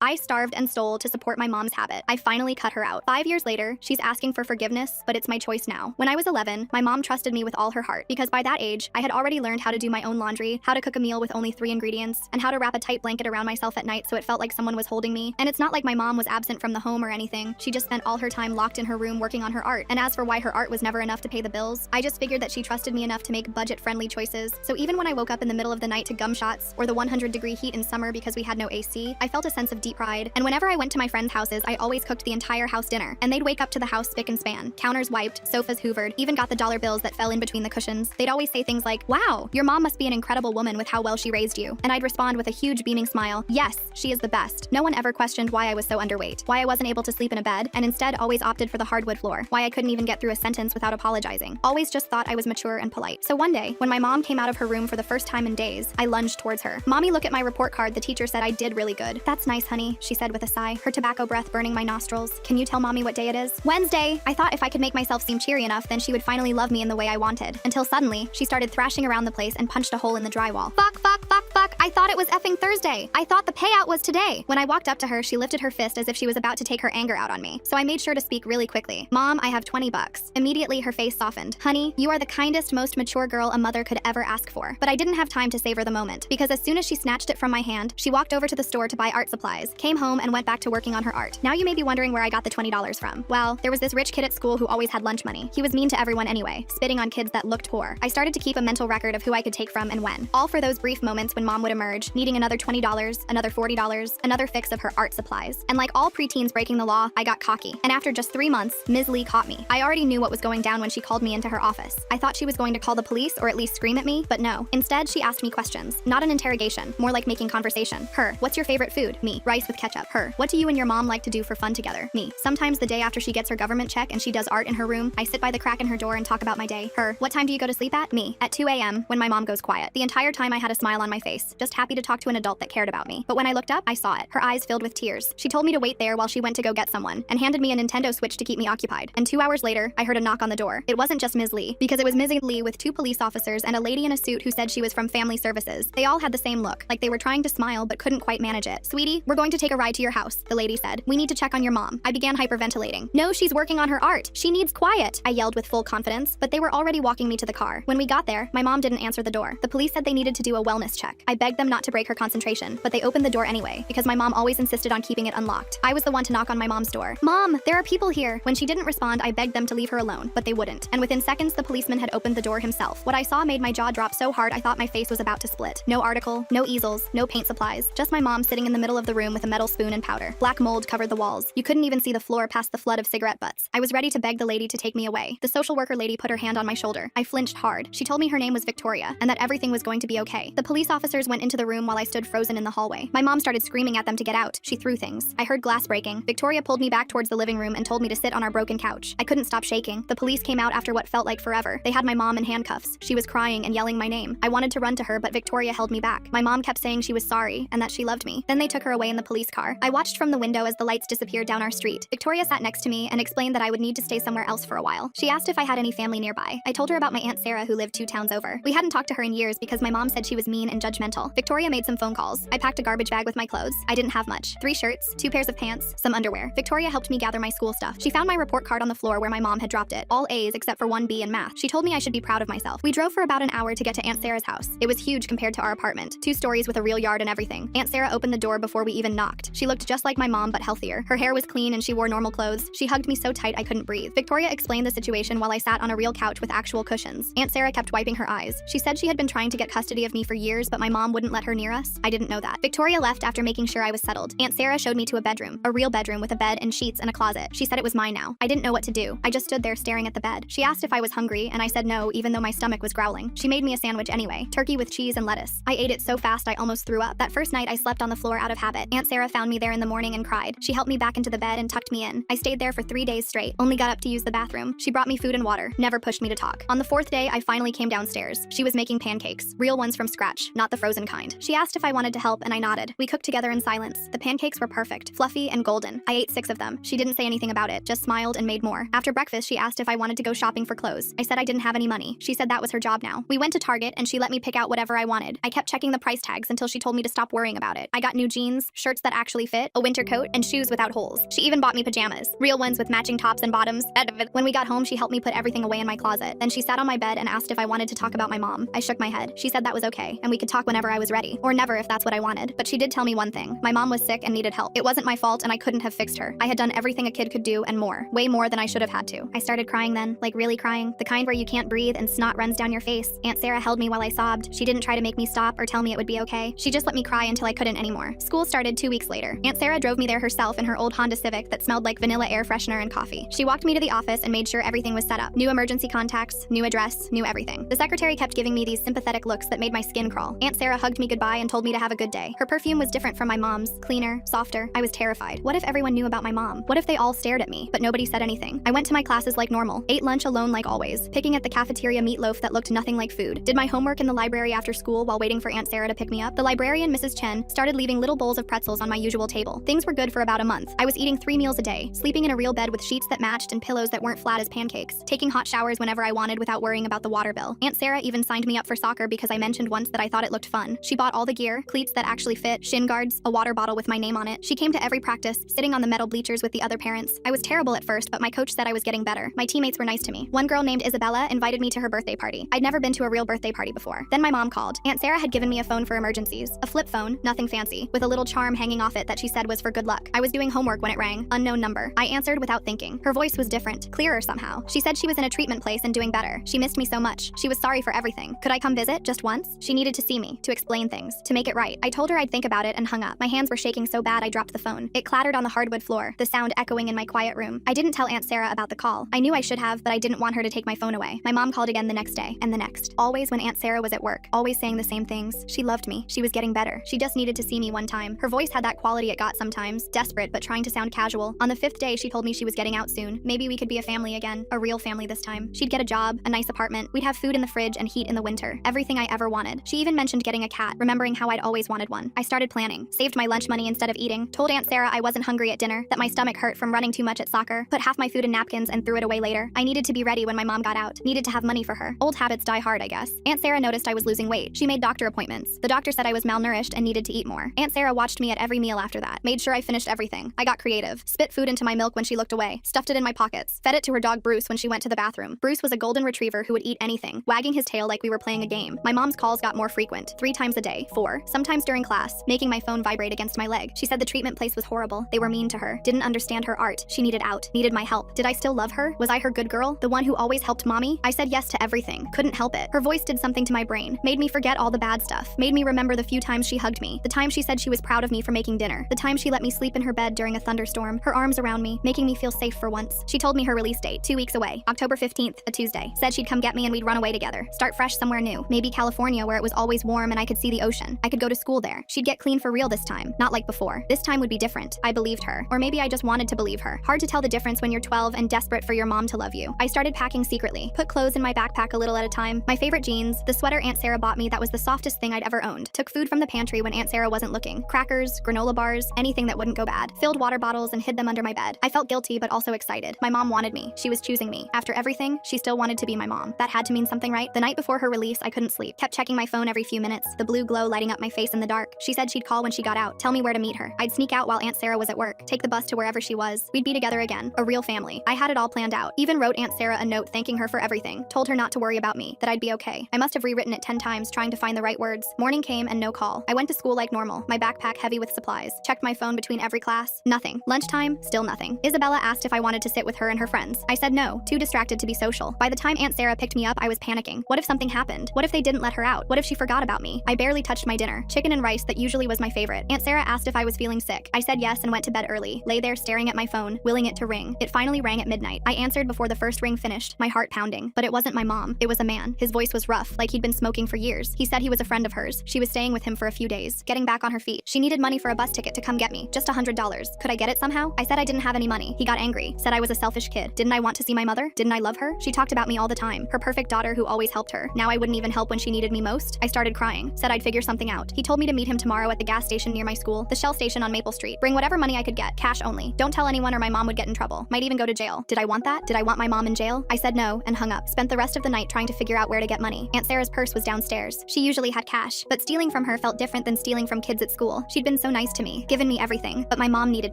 I starved and stole to support my mom's habit. I finally cut her out. 5 years later, she's asking for forgiveness, but it's my choice now. When I was 11, my mom trusted me with all her heart because by that age, I had already learned how to do my own laundry, how to cook a meal with only 3 ingredients, and how to wrap a tight blanket around myself at night so it felt like someone was holding me. And it's not like my mom was absent from the home or anything. She just spent all her time locked in her room working on her art. And as for why her art was never enough to pay the bills, I just figured that she trusted me enough to make budget-friendly choices. So even when I woke up in the middle of the night to gum shots or the 100-degree heat in summer because we had no AC, I felt a sense of deep pride. And whenever I went to my friends' houses, I always cooked the entire house dinner. And they'd wake up to the house spick and span. Counters wiped, sofas hoovered, even got the dollar bills that fell in between the cushions. They'd always say things like, "Wow, your mom must be an incredible woman with how well she raised you." And I'd respond with a huge beaming smile, "Yes, she is the best." No one ever questioned why I was so underweight, why I wasn't able to sleep in a bed, and instead always opted for the hardwood floor, why I couldn't even get through a sentence without apologizing. Always just thought I was mature and polite. So one day, when my mom came out of her room for the first time in days, I lunged towards her. "Mommy, look at my report card. The teacher said I did really good." "That's nice, honey," she said with a sigh, her tobacco breath burning my nostrils. "Can you tell mommy what day it is?" "Wednesday." I thought if I could make myself seem cheery enough, then she would finally love me in the way I wanted. Until suddenly, she started thrashing around the place and punched a hole in the drywall. Fuck, fuck, fuck, fuck. I thought it was effing Thursday. I thought the payout was today. When I walked up to her, she lifted her fist as if she was about to take her anger out on me. So I made sure to speak really quickly. "Mom, I have $20. Immediately, her face softened. "Honey, you are the kindest, most mature girl a mother could ever ask for." But I didn't have time to savor the moment, because as soon as she snatched it from my hand, she walked over to the store to buy art supplies, came home, and went back to working on her art. Now you may be wondering where I got the $20 from. Well, there was this rich kid at school who always had lunch money. He was mean to everyone anyway, spitting on kids that looked poor. I started to keep a mental record of who I could take from and when. All for those brief moments when mom would emerge, needing another $20, another $40, another fix of her art supplies. And like all preteens breaking the law, I got cocky. And after just 3 months, Ms. Lee caught me. I already knew what was going down when she called me into her office. I thought she was going to call the police or at least scream at me, but no. Instead, she asked me questions. Not an interrogation, more like making conversation. Her, "What's your favorite food?" Me, "Rice with ketchup." Her, "What do you and your mom like to do for fun together?" Me, "Sometimes the day after she gets her government check and she does art in her room, I sit by the crack in her door and talk about my day." Her, "What time do you go to sleep at?" Me, "At 2 a.m. when my mom goes quiet." The entire time I had a smile on my face, just happy to talk to an adult that cared about me. But when I looked up, I saw it. Her eyes filled with tears. She told me to wait there while she went to go get someone, and handed me a Nintendo Switch to keep me occupied. And 2 hours later, I heard a knock on the door. It wasn't just Ms. Lee, because it was Ms. Lee with 2 police officers and a lady in a suit who said she was from Family Services. They all had the same look, like they were trying to smile but couldn't quite manage it. "Sweetie, we're going to take a ride to your house," the lady said. "We need to check on your mom." I began hyperventilating. "No, she's working on her art. She needs quiet," I yelled with full confidence, but they were already walking me to the car. When we got there, my mom didn't answer the door. The police said they needed to do a wellness check. I begged them not to break her concentration, but they opened the door anyway, because my mom always insisted on keeping it unlocked. I was the one to knock on my mom's door. "Mom, there are people here." When she didn't respond, I begged them to leave her alone, but they wouldn't. And within seconds, the policeman had opened the door himself. What I saw made my jaw drop so hard I thought my face was about to split. No article, no easels, no paint supplies, just my mom sitting in the middle of the room with a metal spoon and powder. Black mold covered the walls. You couldn't even see the floor past the flood of cigarette butts. I was ready to beg the lady to take me away. The social worker lady put her hand on my shoulder. I flinched hard. She told me her name was Victoria, and that everything was going to be okay. The police officers went into the room while I stood frozen in the hallway. My mom started screaming at them to get out. She threw things. I heard glass breaking. Victoria pulled me back towards the living room and told me to sit on our broken couch. I couldn't stop shaking. The police came out after what felt like forever. They had my mom in handcuffs. She was crying and yelling my name. I wanted to run to her, but Victoria held me back. My mom kept saying she was sorry and that she loved me. Then they took her away in the police car. I watched from the window as the lights disappeared down our street. Victoria sat next to me and explained that I would need to stay somewhere else for a while. She asked if I had any family nearby. I told her about my Aunt Sarah who lived 2 towns over. We hadn't talked to her in years because my mom said she was mean and judgmental. Victoria made some phone calls. I packed a garbage bag with my clothes. I didn't have much. 3 shirts, 2 pairs of pants, some underwear. Victoria helped me gather my school stuff. She found my report card on the floor where my mom had dropped it. All A's except for 1 B in math. She told me I should be proud of myself. We drove for about an hour to get to Aunt Sarah's house. It was huge compared to our apartment. 2 stories with a real yard and everything. Aunt Sarah opened the door before we even knocked. She looked just like my mom but healthier. Her hair was clean and she wore normal clothes. She hugged me so tight I couldn't breathe. Victoria explained the situation while I sat on a real couch with actual cushions. Aunt Sarah kept wiping her eyes. She said she had been trying to get custody of me for years, but my mom wouldn't let her near us. I didn't know that. Victoria left after making sure I was settled. Aunt Sarah showed me to a bedroom, a real bedroom with a bed and sheets and a closet. She said it was mine now. I didn't know what to do. I just stood there staring at the bed. She asked if I was hungry, and I said no, even though my stomach was growling. She made me a sandwich anyway, turkey with cheese and lettuce. I ate it so fast I almost threw up. That first night I slept on the floor out of habit. Aunt Sarah found me there in the morning and cried. She helped me back into the bed and tucked me in. I stayed there for 3 days straight, only got up to use the bathroom. She brought me food and water, never pushed me to talk. On the 4th day, I finally came downstairs. She was making pancakes, real ones from scratch, not the frozen frozen kind. She asked if I wanted to help, and I nodded. We cooked together in silence. The pancakes were perfect, fluffy and golden. I ate 6 of them. She didn't say anything about it, just smiled and made more. After breakfast, she asked if I wanted to go shopping for clothes. I said I didn't have any money. She said that was her job now. We went to Target, and she let me pick out whatever I wanted. I kept checking the price tags until she told me to stop worrying about it. I got new jeans, shirts that actually fit, a winter coat, and shoes without holes. She even bought me pajamas, real ones with matching tops and bottoms. When we got home, she helped me put everything away in my closet. Then she sat on my bed and asked if I wanted to talk about my mom. I shook my head. She said that was okay, and we could talk whenever I was ready, or never if that's what I wanted. But she did tell me one thing. My mom was sick and needed help. It wasn't my fault, and I couldn't have fixed her. I had done everything a kid could do and more, way more than I should have had to. I started crying then, like really crying, the kind where you can't breathe and snot runs down your face. Aunt Sarah held me while I sobbed. She didn't try to make me stop or tell me it would be okay. She just let me cry until I couldn't anymore. School started 2 weeks later. Aunt Sarah drove me there herself in her old Honda Civic that smelled like vanilla air freshener and coffee. She walked me to the office and made sure everything was set up. New emergency contacts, new address, new everything. The secretary kept giving me these sympathetic looks that made my skin crawl. Aunt Sarah hugged me goodbye and told me to have a good day. Her perfume was different from my mom's, cleaner, softer. I was terrified. What if everyone knew about my mom? What if they all stared at me, but nobody said anything? I went to my classes like normal, ate lunch alone like always, picking at the cafeteria meatloaf that looked nothing like food, did my homework in the library after school while waiting for Aunt Sarah to pick me up. The librarian, Mrs. Chen, started leaving little bowls of pretzels on my usual table. Things were good for about a month. I was eating 3 meals a day, sleeping in a real bed with sheets that matched and pillows that weren't flat as pancakes, taking hot showers whenever I wanted without worrying about the water bill. Aunt Sarah even signed me up for soccer because I mentioned once that I thought it looked fun. She bought all the gear, cleats that actually fit, shin guards, a water bottle with my name on it. She came to every practice, sitting on the metal bleachers with the other parents. I was terrible at first, but my coach said I was getting better. My teammates were nice to me. One girl named Isabella invited me to her birthday party. I'd never been to a real birthday party before. Then my mom called. Aunt Sarah had given me a phone for emergencies. A flip phone, nothing fancy, with a little charm hanging off it that she said was for good luck. I was doing homework when it rang. Unknown number. I answered without thinking. Her voice was different, clearer somehow. She said she was in a treatment place and doing better. She missed me so much. She was sorry for everything. Could I come visit just once? She needed to see me, to explain things, to make it right. I told her I'd think about it and hung up. My hands were shaking so bad I dropped the phone. It clattered on the hardwood floor, the sound echoing in my quiet room. I didn't tell Aunt Sarah about the call. I knew I should have, but I didn't want her to take my phone away. My mom called again the next day, and the next. Always when Aunt Sarah was at work, always saying the same things. She loved me. She was getting better. She just needed to see me one time. Her voice had that quality it got sometimes, desperate but trying to sound casual. On the 5th day, she told me she was getting out soon. Maybe we could be a family again, a real family this time. She'd get a job, a nice apartment. We'd have food in the fridge and heat in the winter. Everything I ever wanted. She even mentioned getting a cat, remembering how I'd always wanted one. I started planning, saved my lunch money instead of eating, told Aunt Sarah I wasn't hungry at dinner, that my stomach hurt from running too much at soccer, put half my food in napkins and threw it away later. I needed to be ready when my mom got out, needed to have money for her. Old habits die hard, I guess. Aunt Sarah noticed I was losing weight. She made doctor appointments. The doctor said I was malnourished and needed to eat more. Aunt Sarah watched me at every meal after that, made sure I finished everything. I got creative, spit food into my milk when she looked away, stuffed it in my pockets, fed it to her dog Bruce when she went to the bathroom. Bruce was a golden retriever who would eat anything, wagging his tail like we were playing a game. My mom's calls got more frequent, 3 times a day, 4, sometimes during class, making my phone vibrate against my leg. She said the treatment place was horrible. They were mean to her, didn't understand her art. She needed out, needed my help. Did I still love her? Was I her good girl? The one who always helped mommy? I said yes to everything, couldn't help it. Her voice did something to my brain, made me forget all the bad stuff, made me remember the few times she hugged me, the time she said she was proud of me for making dinner, the time she let me sleep in her bed during a thunderstorm, her arms around me, making me feel safe for once. She told me her release date, 2 weeks away, October 15th, a Tuesday. Said she'd come get me and we'd run away together, start fresh somewhere new, maybe California where it was always warm and I could see the ocean. I could go to school there. She'd get clean for real this time, not like before. This time would be different. I believed her. Or maybe I just wanted to believe her. Hard to tell the difference when you're 12 and desperate for your mom to love you. I started packing secretly, put clothes in my backpack a little at a time. My favorite jeans, the sweater Aunt Sarah bought me that was the softest thing I'd ever owned. Took food from the pantry when Aunt Sarah wasn't looking. Crackers, granola bars, anything that wouldn't go bad. Filled water bottles and hid them under my bed. I felt guilty but also excited. My mom wanted me. She was choosing me. After everything, she still wanted to be my mom. That had to mean something, right? The night before her release, I couldn't sleep. Kept checking my phone every few minutes, the blue glow lighting up my face in the dark. She said she'd call when she got out, tell me where to meet her. I'd sneak out while Aunt Sarah was at work, take the bus to wherever she was. We'd be together again, a real family. I had it all planned out. Even wrote Aunt Sarah a note thanking her for everything. Told her not to worry about me, that I'd be okay. I must have rewritten it 10 times trying to find the right words. Morning came and no call. I went to school like normal, my backpack heavy with supplies. Checked my phone between every class. Nothing. Lunchtime, still nothing. Isabella asked if I wanted to sit with her and her friends. I said no, too distracted to be social. By the time Aunt Sarah picked me up, I was panicking. What if something happened? What if they didn't let her out? What if she forgot about me? I barely touched my dinner. Chicken and rice that usually was my favorite. Aunt Sarah asked if I was feeling sick. I said yes and went to bed early. Lay there staring at my phone, willing it to ring. It finally rang at midnight. I answered before the first ring finished, my heart pounding. But it wasn't my mom. It was a man. His voice was rough, like he'd been smoking for years. He said he was a friend of hers. She was staying with him for a few days, getting back on her feet. She needed money for a bus ticket to come get me, just $100. Could I get it somehow? I said I didn't have any money. He got angry, said I was a selfish kid. Didn't I want to see my mother? Didn't I love her? She talked about me all the time, her perfect daughter who always helped her. Now I wouldn't even help when she needed me most. I started crying. saying. Said I'd figure something out. He told me to meet him tomorrow at the gas station near my school, the Shell station on Maple Street. Bring whatever money I could get, cash only. Don't tell anyone or my mom would get in trouble. Might even go to jail. Did I want that? Did I want my mom in jail? I said no and hung up. Spent the rest of the night trying to figure out where to get money. Aunt Sarah's purse was downstairs. She usually had cash, but stealing from her felt different than stealing from kids at school. She'd been so nice to me, given me everything, but my mom needed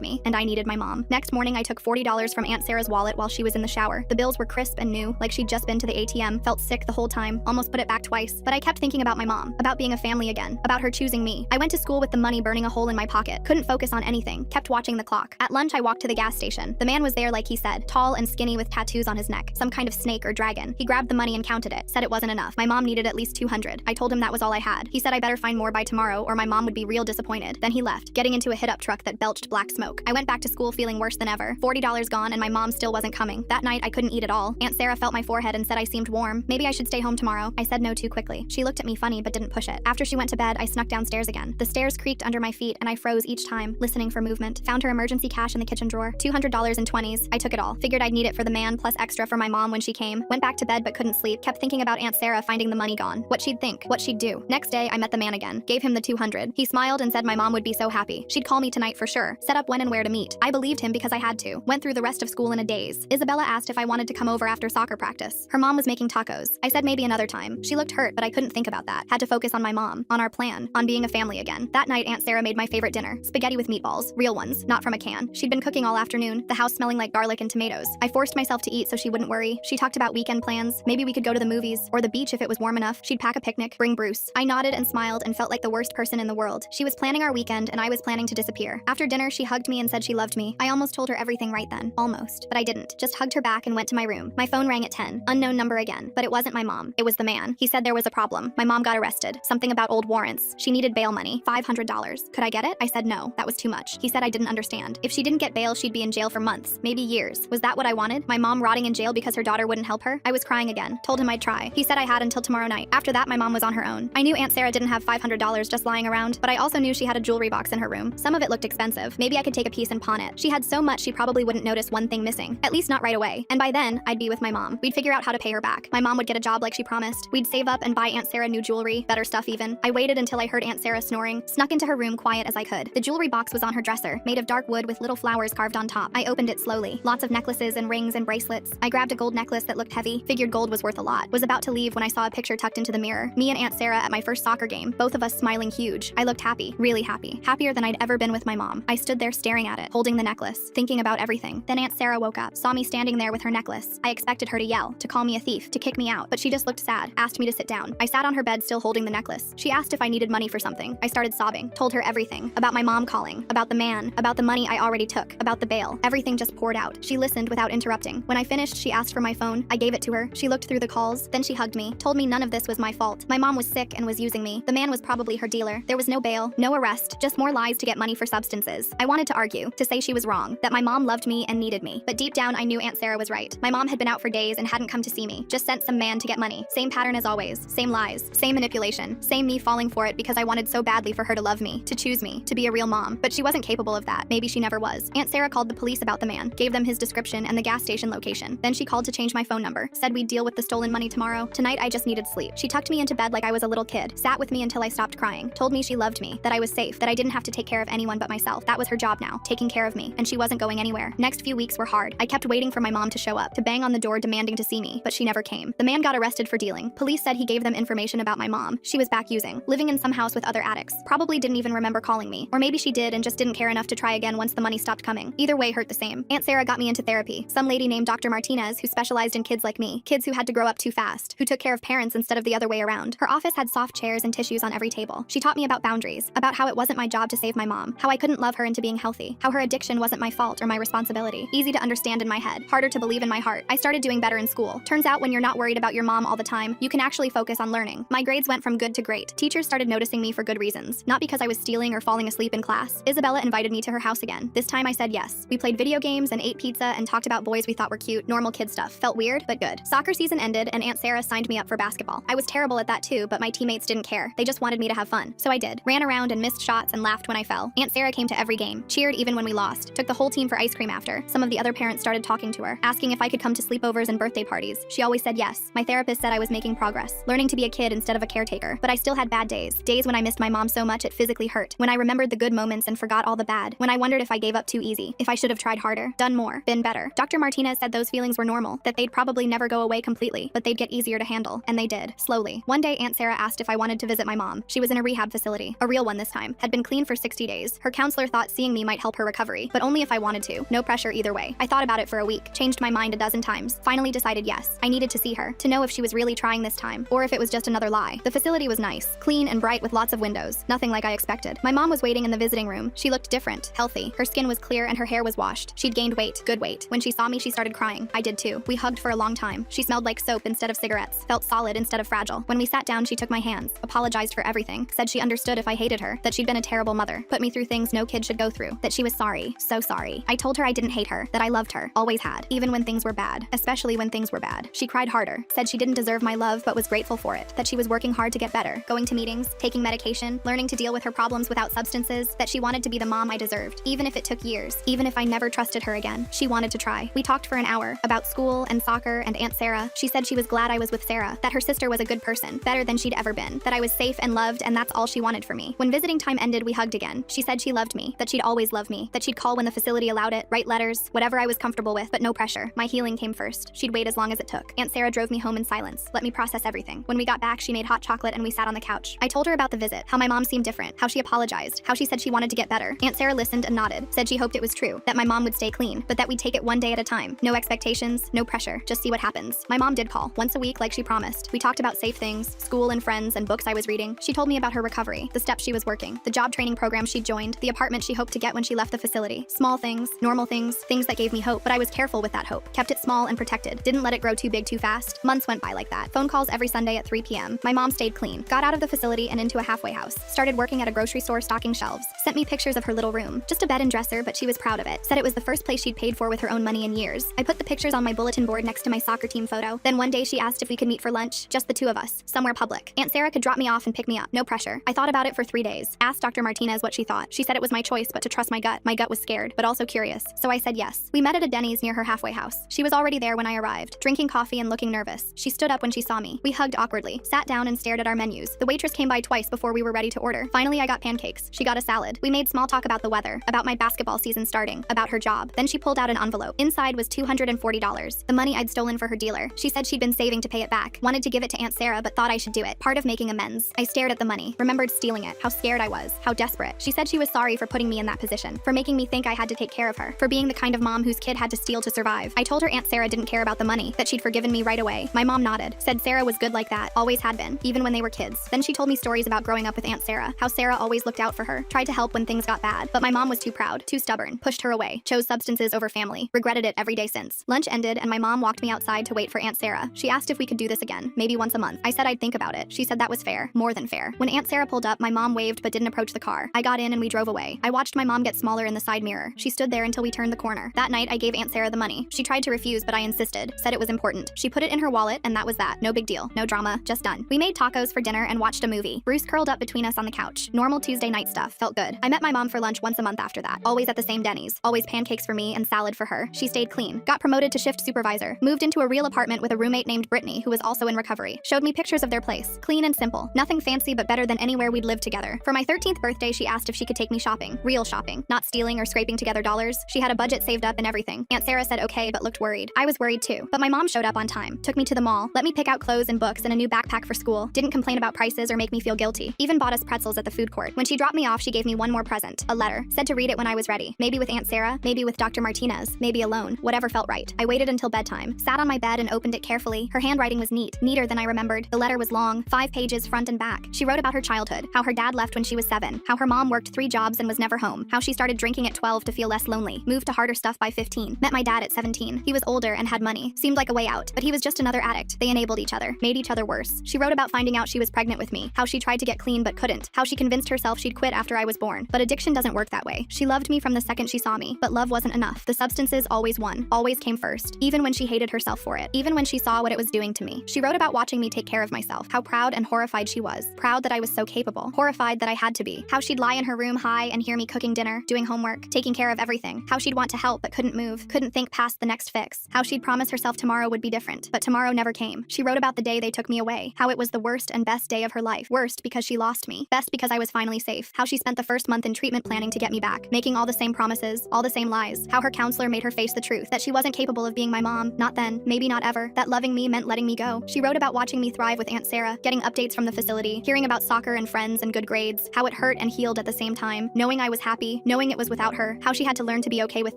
me, and I needed my mom. Next morning, I took $40 from Aunt Sarah's wallet while she was in the shower. The bills were crisp and new, like she'd just been to the ATM, felt sick the whole time, almost put it back twice, but I kept thinking about my mom, about being a family again, about her choosing me. I went to school with the money burning a hole in my pocket, couldn't focus on anything, kept watching the clock. At lunch, I walked to the gas station. The man was there like he said, tall and skinny with tattoos on his neck, some kind of snake or dragon. He grabbed the money and counted it, said it wasn't enough. My mom needed at least 200. I told him that was all I had. He said I better find more by tomorrow or my mom would be real disappointed. Then he left, getting into a hit-up truck that belched black smoke. I went back to school feeling worse than ever. $40 gone and my mom still wasn't coming. That night, I couldn't eat at all. Aunt Sarah felt my forehead and said I seemed warm. Maybe I should stay home tomorrow. I said no too quickly. She looked at me funny but didn't push it. After she went to bed, I snuck downstairs again. The stairs creaked under my feet and I froze each time, listening for movement. Found her emergency cash in the kitchen drawer. $200 in 20s. I took it all. Figured I'd need it for the man plus extra for my mom when she came. Went back to bed but couldn't sleep. Kept thinking about Aunt Sarah finding the money gone. What she'd think. What she'd do. Next day, I met the man again. Gave him the 200. He smiled and said my mom would be so happy. She'd call me tonight for sure. Set up when and where to meet. I believed him because I had to. Went through the rest of school in a daze. Isabella asked if I wanted to come over after soccer practice. Her mom was making tacos. I said maybe another time. She looked hurt, but I couldn't think about that. Had to focus on my mom, on our plan, on being a family again. That night, Aunt Sarah made my favorite dinner. Spaghetti with meatballs. Real ones, not from a can. She'd been cooking all afternoon, the house smelling like garlic and tomatoes. I forced myself to eat so she wouldn't worry. She talked about weekend plans. Maybe we could go to the movies, or the beach if it was warm enough. She'd pack a picnic, bring Bruce. I nodded and smiled and felt like the worst person in the world. She was planning our weekend and I was planning to disappear. After dinner, she hugged me and said she loved me. I almost told her everything right then. Almost. But I didn't. Just hugged her back and went to my room. My phone rang at 10. Unknown number again. But it wasn't my mom. It was the man. He said there was a problem. My mom got arrested. Something about old warrants. She needed bail money. $500. Could I get it? I said no. That was too much. He said I didn't understand. If she didn't get bail, she'd be in jail for months, maybe years. Was that what I wanted? My mom rotting in jail because her daughter wouldn't help her? I was crying again. Told him I'd try. He said I had until tomorrow night. After that, my mom was on her own. I knew Aunt Sarah didn't have $500 just lying around, but I also knew she had a jewelry box in her room. Some of it looked expensive. Maybe I could take a piece and pawn it. She had so much she probably wouldn't notice one thing missing. At least not right away. And by then, I'd be with my mom. We'd figure out how to pay her back. My mom would get a job like she promised. We'd save up and buy Aunt Sarah new jewelry, better stuff even. I waited until I heard Aunt Sarah snoring, snuck into her room quiet as I could. The jewelry box was on her dresser, made of dark wood with little flowers carved on top. I opened it slowly. Lots of necklaces and rings and bracelets. I grabbed a gold necklace that looked heavy, figured gold was worth a lot. Was about to leave when I saw a picture tucked into the mirror. Me and Aunt Sarah at my first soccer game, both of us smiling huge. I looked happy, really happy. Happier than I'd ever been with my mom. I stood there staring at it, holding the necklace, thinking about everything. Then Aunt Sarah woke up, saw me standing there with her necklace. I expected her to yell, to call me a thief, to kick me out, but she just looked sad, asked me to sit down. I sat on her bed still holding the necklace. She asked if I needed money for something. I started sobbing, told her everything, about my mom calling, about the man, about the money I already took, about the bail. Everything just poured out. She listened without interrupting. When I finished, she asked for my phone. I gave it to her. She looked through the calls, then she hugged me, told me none of this was my fault. My mom was sick and was using me. The man was probably her dealer. There was no bail, no arrest, just more lies to get money for substances. I wanted to argue, to say she was wrong, that my mom loved me and needed me. But deep down, I knew Aunt Sarah was right. My mom had been out for days and hadn't come to see me, just sent some man to get money. Same pattern as always, same lies, same manipulation, same me falling for it because I wanted so badly for her to love me, to choose me, to be a real mom. But she wasn't capable of that. Maybe she never was. Aunt Sarah called the police about the man, gave them his description and the gas station location. Then she called to change my phone number, said we'd deal with the stolen money tomorrow. Tonight, I just needed sleep. She tucked me into bed like I was a little kid, sat with me until I stopped crying, told me she loved me, that I was safe, that I didn't have to take care of anyone but myself. That was her job now, taking care of me, and she wasn't going anywhere. Next few weeks were hard. I kept waiting for my mom to show up, to bang on the door demanding to see me, but she never came. The man got arrested for dealing. Police said he gave them information about my mom. She was back using, living in some house with other addicts. Probably didn't even remember calling me. Or maybe she did and just didn't care enough to try again once the money stopped coming. Either way hurt the same. Aunt Sarah got me into therapy. Some lady named Dr. Martinez who specialized in kids like me, kids who had to grow up too fast, who took care of parents instead of the other way around. Her office had soft chairs and tissues on every table. She taught me about boundaries, about how it wasn't my job to save my mom, how I couldn't love her into being healthy, how her addiction wasn't my fault or my responsibility. Easy to understand in my head, harder to believe in my heart. I started doing better in school. Turns out when you're not worried about your mom all the time, you can actually focus on learning. My grades went from good to great. Teachers started noticing me for good reasons, not because I was stealing or falling asleep in class. Isabella invited me to her house again. This time I said yes. We played video games and ate pizza and talked about boys we thought were cute, normal kid stuff. Felt weird, but good. Soccer season ended and Aunt Sarah signed me up for basketball. I was terrible at that too, but my teammates didn't care. They just wanted me to have fun. So I did. Ran around and missed shots and laughed when I fell. Aunt Sarah came to every game, cheered even when we lost, took the whole team for ice cream after. Some of the other parents started talking to her, asking if I could come to sleepovers and birthday parties. She always said yes. My therapist said I was making progress, learning to be a kid instead of a caretaker. harder, but I still had bad days. Days when I missed my mom so much it physically hurt. When I remembered the good moments and forgot all the bad. When I wondered if I gave up too easy, if I should have tried harder, done more, been better. Dr. Martinez said those feelings were normal, that they'd probably never go away completely, but they'd get easier to handle, and they did, slowly. One day, Aunt Sarah asked if I wanted to visit my mom. She was in a rehab facility, a real one this time, had been clean for 60 days. Her counselor thought seeing me might help her recovery, but only if I wanted to. No pressure either way. I thought about it for a week, changed my mind a dozen times, finally decided yes. I needed to see her, to know if she was really trying this time, or if it was just another lie. The facility was nice, clean and bright with lots of windows, nothing like I expected. My mom was waiting in the visiting room. She looked different, healthy. Her skin was clear and her hair was washed. She'd gained weight, good weight. When she saw me, she started crying. I did too. We hugged for a long time. She smelled like soap instead of cigarettes, felt solid instead of fragile. When we sat down, she took my hands, apologized for everything, said she understood if I hated her, that she'd been a terrible mother, put me through things no kid should go through, that she was sorry, so sorry. I told her I didn't hate her, that I loved her, always had, even when things were bad, especially when things were bad. She cried harder, said she didn't deserve my love but was grateful for it, that she was working hard to get better, going to meetings, taking medication, learning to deal with her problems without substances, that she wanted to be the mom I deserved, even if it took years, even if I never trusted her again. She wanted to try. We talked for an hour about school and soccer and Aunt Sarah. She said she was glad I was with Sarah, that her sister was a good person, better than she'd ever been, that I was safe and loved and that's all she wanted for me. When visiting time ended, we hugged again. She said she loved me, that she'd always love me, that she'd call when the facility allowed it, write letters, whatever I was comfortable with, but no pressure. My healing came first. She'd wait as long as it took. Aunt Sarah drove me home in silence, let me process everything. When we got back, she made hot chocolate and we sat on the couch. I told her about the visit, how my mom seemed different, how she apologized, how she said she wanted to get better. Aunt Sarah listened and nodded, said she hoped it was true, that my mom would stay clean, but that we'd take it one day at a time. No expectations, no pressure, just see what happens. My mom did call, once a week like she promised. We talked about safe things, school and friends and books I was reading. She told me about her recovery, the steps she was working, the job training program she'd joined, the apartment she hoped to get when she left the facility. Small things, normal things, things that gave me hope, but I was careful with that hope. Kept it small and protected. Didn't let it grow too big too fast. Months went by like that. Phone calls every Sunday at 3 p.m. My mom stayed clean, got out of the facility and into a halfway house, started working at a grocery store stocking shelves, sent me pictures of her little room, just a bed and dresser, but she was proud of it. Said it was the first place she'd paid for with her own money in years. I put the pictures on my bulletin board next to my soccer team photo. Then one day she asked if we could meet for lunch, just the two of us, somewhere public. Aunt Sarah could drop me off and pick me up, no pressure. I thought about it for 3 days. Asked Dr. Martinez what she thought. She said it was my choice, but to trust my gut. My gut was scared, but also curious. So I said yes. We met at a Denny's near her halfway house. She was already there when I arrived, drinking coffee and looking nervous. She stood up when she saw me. We hugged awkwardly, sat down and stared at our menus. The waitress came by twice before we were ready to order. Finally, I got pancakes. She got a salad. We made small talk about the weather, about my basketball season starting, about her job. Then she pulled out an envelope. Inside was $240, the money I'd stolen for her dealer. She said she'd been saving to pay it back, wanted to give it to Aunt Sarah but thought I should do it, part of making amends. I stared at the money, remembered stealing it, how scared I was, how desperate. She said she was sorry for putting me in that position, for making me think I had to take care of her, for being the kind of mom whose kid had to steal to survive. I told her Aunt Sarah didn't care about the money, that she'd forgiven me right away. My mom nodded, said Sarah was good like that, always had been, even when they were kids. Then she told me stories about growing up with Aunt Sarah, how Sarah always looked out for her, tried to help when things got bad, but my mom was too proud, too stubborn, pushed her away, chose substances over family, regretted it every day since. Lunch ended and my mom walked me outside to wait for Aunt Sarah. She asked if we could do this again, maybe once a month. I said I'd think about it. She said that was fair, more than fair. When Aunt Sarah pulled up, my mom waved but didn't approach the car. I got in and we drove away. I watched my mom get smaller in the side mirror. She stood there until we turned the corner. That night, I gave Aunt Sarah the money. She tried to refuse, but I insisted, said it was important. She put it in her wallet and that was that. No big deal, no drama, just done. We made tacos for dinner and watched a movie. Bruce curled up between us on the couch. Normal Tuesday night stuff, felt good. I met my mom for lunch once a month after that. Always at the same Denny's. Always pancakes for me and salad for her. She stayed clean. Got promoted to shift supervisor. Moved into a real apartment with a roommate named Brittany, who was also in recovery. Showed me pictures of their place. Clean and simple. Nothing fancy but better than anywhere we'd lived together. For my 13th birthday, she asked if she could take me shopping. Real shopping. Not stealing or scraping together dollars. She had a budget saved up and everything. Aunt Sarah said okay, but looked worried. I was worried too. But my mom showed up on time. Took me to the mall. Let me pick out clothes and books and a new backpack for school. Didn't complain about prices or make me feel guilty. Even bought us pretzels at the food court. When she dropped me off, she gave me one more present. A letter. Said to read it when I was ready. Maybe with Aunt Sarah, maybe with Dr. Martinez, maybe alone. Whatever felt right. I waited until bedtime. Sat on my bed and opened it carefully. Her handwriting was neat. Neater than I remembered. The letter was long, 5 pages front and back. She wrote about her childhood. How her dad left when she was 7. How her mom worked 3 jobs and was never home. How she started drinking at 12 to feel less lonely. Moved to harder stuff by 15. Met my dad at 17. He was older and had money. Seemed like a way out. But he was just another addict. They enabled each other. Made each other worse. She wrote about finding out she was pregnant with me. How she tried to get clean but couldn't. How she convinced herself she'd quit after I was born. born. But addiction doesn't work that way. She loved me from the second she saw me, but love wasn't enough. The substances always won, always came first, even when she hated herself for it, even when she saw what it was doing to me. She wrote about watching me take care of myself, how proud and horrified she was. Proud that I was so capable, horrified that I had to be. How she'd lie in her room high and hear me cooking dinner, doing homework, taking care of everything. How she'd want to help but couldn't move, couldn't think past the next fix. How she'd promise herself tomorrow would be different, but tomorrow never came. She wrote about the day they took me away, how it was the worst and best day of her life. Worst because she lost me, best because I was finally safe. How she spent the first month in treatment planning to get me back, making all the same promises, all the same lies. How her counselor made her face the truth, that she wasn't capable of being my mom, not then, maybe not ever, that loving me meant letting me go. She wrote about watching me thrive with Aunt Sarah, getting updates from the facility, hearing about soccer and friends and good grades, how it hurt and healed at the same time, knowing I was happy, knowing it was without her, how she had to learn to be okay with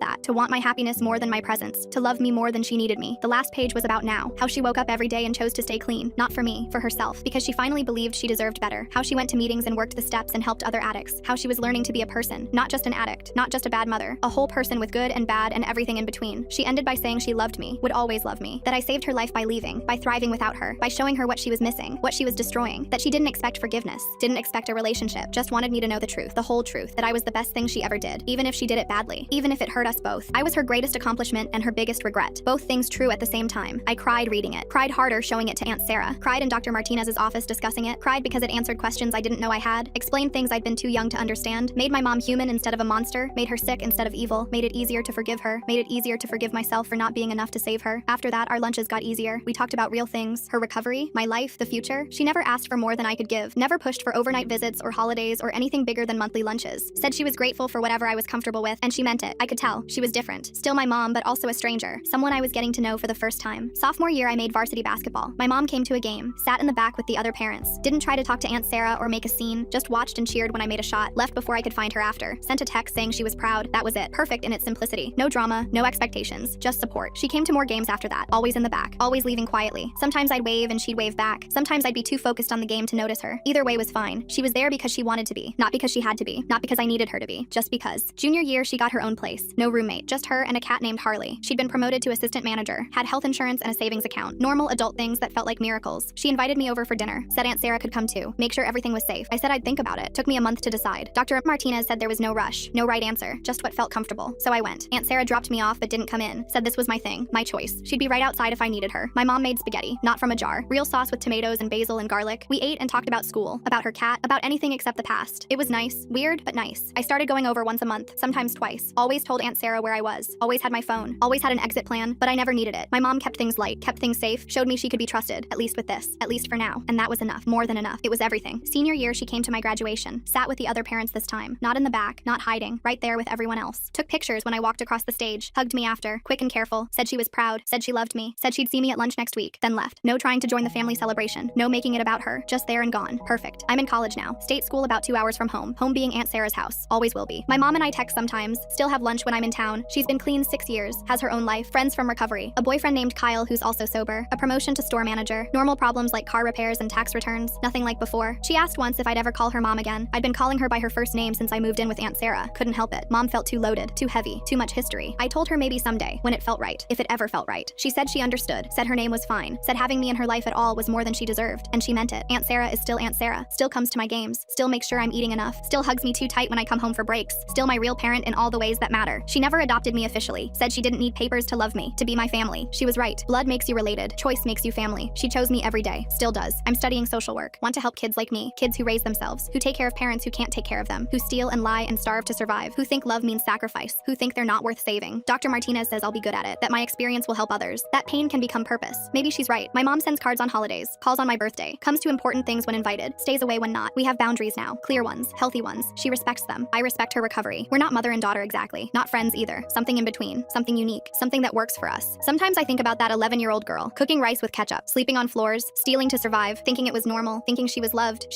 that, to want my happiness more than my presence, to love me more than she needed me. The last page was about now, how she woke up every day and chose to stay clean, not for me, for herself, because she finally believed she deserved better. How she went to meetings and worked the steps and helped other addicts, how she was learning to be a person, not just an addict, not just a bad mother, a whole person with good and bad and everything in between. She ended by saying she loved me, would always love me, that I saved her life by leaving, by thriving without her, by showing her what she was missing, what she was destroying, that she didn't expect forgiveness, didn't expect a relationship, just wanted me to know the truth, the whole truth, that I was the best thing she ever did, even if she did it badly, even if it hurt us both. I was her greatest accomplishment and her biggest regret, both things true at the same time. I cried reading it, cried harder showing it to Aunt Sarah, cried in Dr. Martinez's office discussing it, cried because it answered questions I didn't know I had, explained things I'd been too young to understand, made my mom human instead of a monster, made her sick instead of evil, made it easier to forgive her, made it easier to forgive myself for not being enough to save her. After that, our lunches got easier. We talked about real things, her recovery, my life, the future. She never asked for more than I could give, never pushed for overnight visits or holidays or anything bigger than monthly lunches. Said she was grateful for whatever I was comfortable with, and she meant it. I could tell. She was different. Still my mom, but also a stranger. Someone I was getting to know for the first time. Sophomore year, I made varsity basketball. My mom came to a game, sat in the back with the other parents, didn't try to talk to Aunt Sarah or make a scene, just watched and cheered when I made a shot, left before I could find her after, sent a text saying she was proud. That was it. Perfect in its simplicity. No drama, no expectations, just support. She came to more games after that, always in the back, always leaving quietly. Sometimes I'd wave and she'd wave back. Sometimes I'd be too focused on the game to notice her. Either way was fine. She was there because she wanted to be, not because she had to be, not because I needed her to be, just because. Junior year, she got her own place. No roommate, just her and a cat named Harley. She'd been promoted to assistant manager, had health insurance and a savings account. Normal adult things that felt like miracles. She invited me over for dinner, said Aunt Sarah could come too, make sure everything was safe. I said I'd think about it. Took me a month to decide. Dr. Martinez said there was no rush, no right answer, just what felt comfortable. So I went. Aunt Sarah dropped me off but didn't come in. Said this was my thing, my choice. She'd be right outside if I needed her. My mom made spaghetti, not from a jar. Real sauce with tomatoes and basil and garlic. We ate and talked about school, about her cat, about anything except the past. It was nice, weird, but nice. I started going over once a month, sometimes twice. Always told Aunt Sarah where I was. Always had my phone. Always had an exit plan, but I never needed it. My mom kept things light, kept things safe, showed me she could be trusted, at least with this, at least for now. And that was enough, more than enough. It was everything. Senior year, she came to my graduation, sat with the other parents this time, not in the back, not hiding, right there with everyone else. Took pictures when I walked across the stage, hugged me after, quick and careful, said she was proud, said she loved me, said she'd see me at lunch next week, then left. No trying to join the family celebration, no making it about her, just there and gone. Perfect. I'm in college now. State school about 2 hours from home. Home being Aunt Sarah's house. Always will be. My mom and I text sometimes, still have lunch when I'm in town. She's been clean 6 years, has her own life, friends from recovery, a boyfriend named Kyle who's also sober, a promotion to store manager, normal problems like car repairs and tax returns, nothing like before. She asked once if I'd ever call her mom again. I'd been calling her by her first name since I moved in with Aunt Sarah. Couldn't help it. Mom felt too loaded, too heavy, too much history. I told her maybe someday, when it felt right, if it ever felt right. She said she understood, said her name was fine, said having me in her life at all was more than she deserved, and she meant it. Aunt Sarah is still Aunt Sarah, still comes to my games, still makes sure I'm eating enough, still hugs me too tight when I come home for breaks, still my real parent in all the ways that matter. She never adopted me officially, said she didn't need papers to love me, to be my family. She was right. Blood makes you related, choice makes you family. She chose me every day, still does. I'm studying social work, want to help kids like me, kids who raise themselves, who take care of parents who can't take care of them, who steal and lie and starve to survive, who think love means sacrifice, who think they're not worth saving. Dr. Martinez says I'll be good at it, that my experience will help others, that pain can become purpose. Maybe she's right. My mom sends cards on holidays, calls on my birthday, comes to important things when invited, stays away when not. We have boundaries now, clear ones, healthy ones. She respects them. I respect her recovery. We're not mother and daughter exactly, not friends either. Something in between, something unique, something that works for us. Sometimes I think about that 11-year-old girl, cooking rice with ketchup, sleeping on floors, stealing to survive, thinking it was normal, thinking she was loved,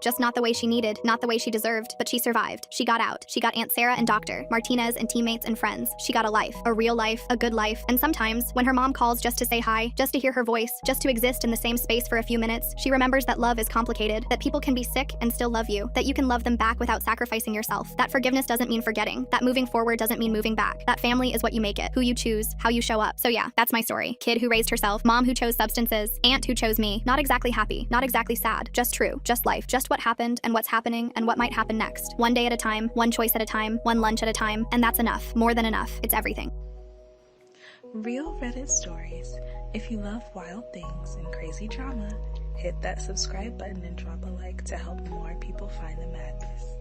just not the way she needed, not the way she deserved, but she survived. She got out. She got Aunt Sarah and Dr. Martinez and teammates and friends. She got a life, a real life, a good life. And sometimes, when her mom calls just to say hi, just to hear her voice, just to exist in the same space for a few minutes, she remembers that love is complicated, that people can be sick and still love you, that you can love them back without sacrificing yourself, that forgiveness doesn't mean forgetting, that moving forward doesn't mean moving back, that family is what you make it, who you choose, how you show up. So yeah, that's my story. Kid who raised herself, mom who chose substances, aunt who chose me. Not exactly happy, not exactly sad, just true, just life, just what happened and what's happening and what might happen happen next. One day at a time, one choice at a time, one lunch at a time, and that's enough. More than enough. It's everything. Real Reddit stories. If you love wild things and crazy drama, hit that subscribe button and drop a like to help more people find the madness.